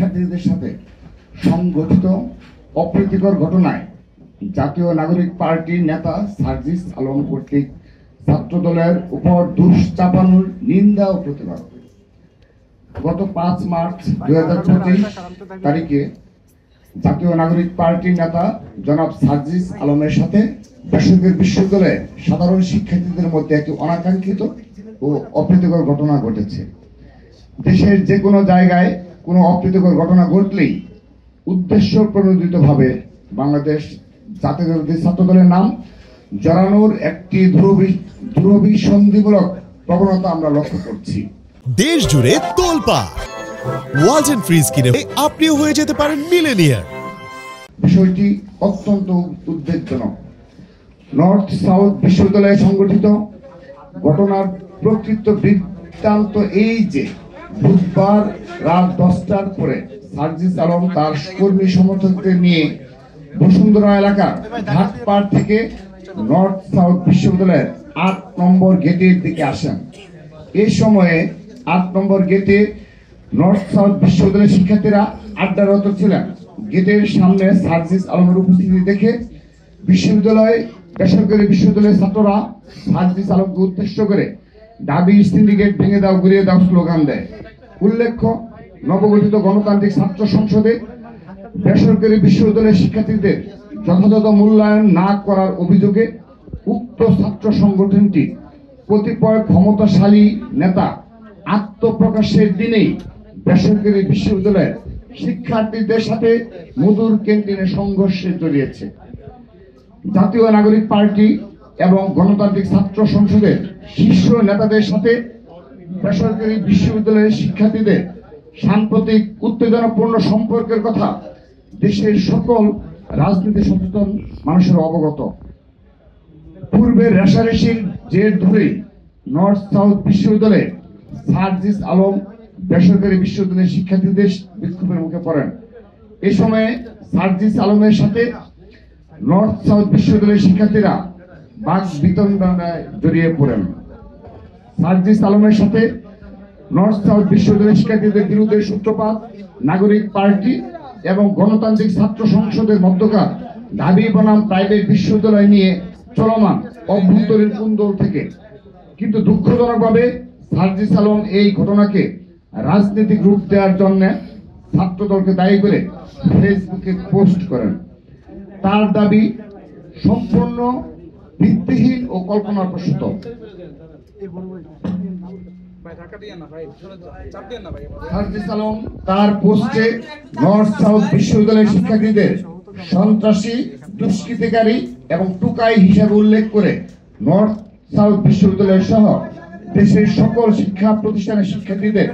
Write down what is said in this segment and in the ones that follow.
শিক্ষার্থীদের সাথে সংগঠিত অপ্রীতিকর ঘটনায় জাতীয় নাগরিক পার্টির নেতা সার্জিস আলম কর্তৃক ছাত্রদলের উপর দোষ চাপানোর নিন্দা ও প্রতিবাদ। গত 5 মার্চ 2025 তারিখে জাতীয় নাগরিক পার্টির নেতা জনাব সার্জিস আলমের সাথে বেসরকারি বিশ্ববিদ্যালয়ের সাধারণ শিক্ষার্থীদের মধ্যে একটি অনাকাঙ্ক্ষিত ও অপ্রীতিকর ঘটনা ঘটেছে। দেশের যে কোনো জায়গায় কোনো অপ্রীতিকর ঘটনা ঘটলেই উদ্দেশ্য প্রণোদিতভাবে বাংলাদেশ জাতীয়তাবাদী ছাত্রদলের নাম জড়ানোর একটি ধ্রুবীসন্ধিমূলক প্রবণতা আমরা লক্ষ্য করছি। দেশ জুড়ে তোলপাড় ওয়ালস এন্ড ফ্রিজ কিনে আপনিও হয়ে যেতে পারেন মিলেনিয়ার। বিষয়টি অত্যন্ত উদ্বেগজনক। নর্থ সাউথ বিশ্ববিদ্যালয়ে সংগঠিত ঘটনার প্রকৃত বৃত্তান্ত এই যে বুধবার রাত 10টার পরে সার্জিস আলম তার কর্মী সমর্থকদের নিয়ে বসুন্ধরা এলাকার ঘাটপাড় থেকে নর্থ সাউথ বিশ্ববিদ্যালয়ের 8 নম্বর গেটের দিকে আসেন। এই সময়ে 8 নম্বর গেটে নর্থ সাউথ বিশ্ববিদ্যালয়ের শিক্ষার্থীরা আড্ডারত ছিলেন। গেটের সামনে সার্জিস আলমের উপস্থিতি দেখে বেসরকারি বিশ্ববিদ্যালয়ের ছাত্ররা সার্জিস আলমকে উদ্দেশ্য করে দাবি সিন্ডিকেট ভেঙে দাও, ঘুরিয়ে দাও স্লোগান দেয়। উল্লেখ্য, নবগঠিত গণতান্ত্রিক ছাত্র সংসদে বেসরকারি বিশ্ববিদ্যালয়ের শিক্ষার্থীদের যথাযথ মূল্যায়ন না করার অভিযোগে উক্ত ছাত্র সংগঠনটি কতিপয় ক্ষমতাশালী নেতা আত্মপ্রকাশের দিনেই বেসরকারি বিশ্ববিদ্যালয়ের শিক্ষার্থীদের সাথে মধুর ক্যান্টিনে সংঘর্ষে জড়িয়েছে। জাতীয় নাগরিক পার্টি এবং গণতান্ত্রিক ছাত্র সংসদের শীর্ষ নেতাদের সাথে বেসরকারি বিশ্ববিদ্যালয়ের শিক্ষার্থীদের সাম্প্রতিক উত্তেজনাপূর্ণ সম্পর্কের কথা দেশের সকল রাজনীতি সচেতন মানুষের অবগত। পূর্বের রেশারেশির জের ধরেই নর্থ সাউথ বিশ্ববিদ্যালয়ে সার্জিস আলম বেসরকারি বিশ্ববিদ্যালয়ের শিক্ষার্থীদের বিক্ষোভের মুখে পড়েন। এ সময়ে সার্জিস আলমের সাথে নর্থ সাউথ বিশ্ববিদ্যালয়ের শিক্ষার্থীরা বাক বিতণ্ডায় জড়িয়ে পড়েন। সার্জিস আলমের সাথে নর্থ সাউথ বিশ্ববিদ্যালয়ের শিক্ষার্থীদের বিরুদ্ধে সূত্রপাত নাগরিক পার্টি এবং গণতান্ত্রিক ছাত্র সংসদের মধ্যকার দাবি বনাম প্রাইভেট বিশ্ববিদ্যালয় নিয়ে চলমান অভ্যন্তরীণ কুন্দল থেকে। কিন্তু দুঃখজনকভাবে সার্জিস আলম এই ঘটনাকে রাজনৈতিক রূপ দেওয়ার জন্য ছাত্রদলকে দায়ী করে ফেসবুকে পোস্ট করেন। তার দাবি সম্পূর্ণ ভিত্তিহীন ও কল্পনাপ্রসূত। সার্জিস আলম তার পোস্টে নর্থ সাউথ বিশ্ববিদ্যালয়ের শিক্ষার্থীদের সন্ত্রাসী, দুষ্কৃতিকারী এবং টুকাই হিসাবে উল্লেখ করে নর্থ সাউথ বিশ্ববিদ্যালয় সহ দেশের সকল শিক্ষা প্রতিষ্ঠানের শিক্ষার্থীদের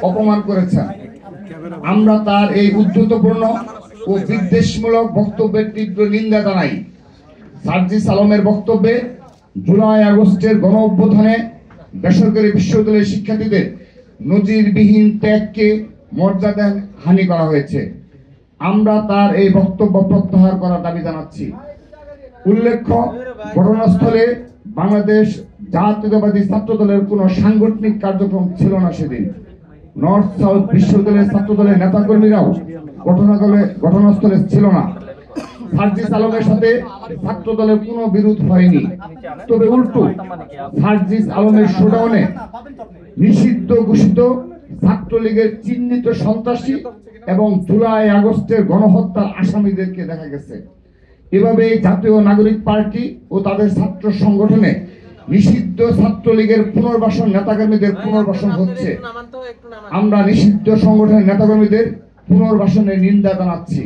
অপমান করেছেন। আমরা তার এই উদ্ধতপূর্ণ ও বিদ্বেষমূলক বক্তব্যের তীব্র নিন্দা জানাই। সার্জিস আলমের বক্তব্যে জুলাই আগস্টের গণ অভ্যুত্থানে বেসরকারি বিশ্ববিদ্যালয়ের শিক্ষার্থীদের নজিরবিহীন ত্যাগকে মর্যাদা হানি করা হয়েছে। আমরা তার এই বক্তব্য প্রত্যাহার করার দাবি জানাচ্ছি। উল্লেখ্য, ঘটনাস্থলে বাংলাদেশ জাতীয়তাবাদী ছাত্রদলের কোন সাংগঠনিক কার্যক্রম ছিল না। সেদিন নর্থ সাউথ বিশ্ববিদ্যালয়ের ছাত্রদলের নেতাকর্মীরাও ঘটনাস্থলে ছিল না। সার্জিস আলমের সাথে ছাত্রদলের কোনো বিরোধ হয়নি। তবে উল্টো সার্জিস আলমের শোডাউনে নিষিদ্ধ ঘোষিত ছাত্রলীগের চিহ্নিত সন্ত্রাসী এবং জুলাই আগস্টের গণহত্যার আসামিদেরকে দেখা গেছে। এভাবে জাতীয় নাগরিক পার্টি ও তাদের ছাত্র সংগঠনে নিষিদ্ধ ছাত্রলীগের পুনর্বাসন নেতাকর্মীদের পুনর্বাসন হচ্ছে। আমরা নিষিদ্ধ সংগঠনের নেতাকর্মীদের পুনর্বাসনের নিন্দা জানাচ্ছি।